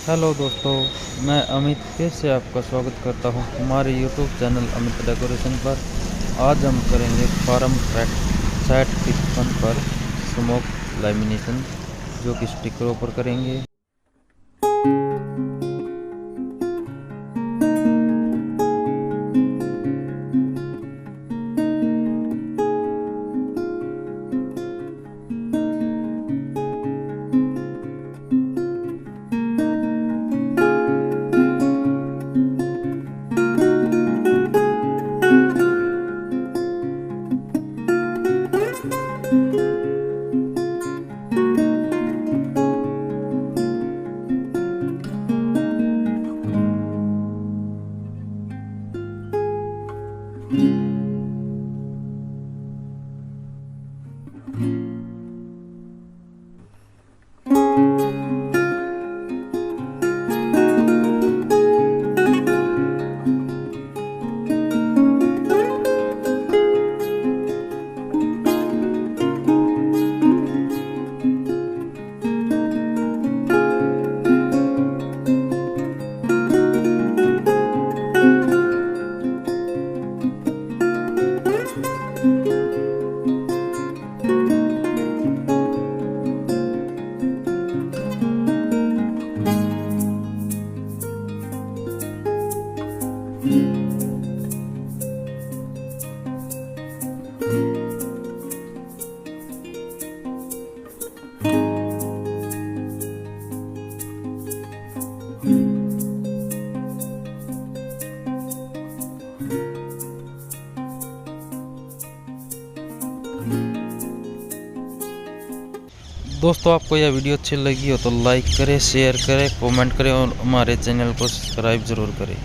Hello दोस्तों, मैं अमित फिर से आपका स्वागत करता हूं हमारे यूट्यूब चैनल अमित डेकोरेशन पर। आज हम करेंगे फार्म ट्रैक साइड टिप्पन पर स्मोक लैमिनेशन, जो कि स्टिकरों पर करेंगे। दोस्तों, आपको यह वीडियो अच्छी लगी हो तो लाइक करें, शेयर करें, कमेंट करें और हमारे चैनल को सब्सक्राइब ज़रूर करें।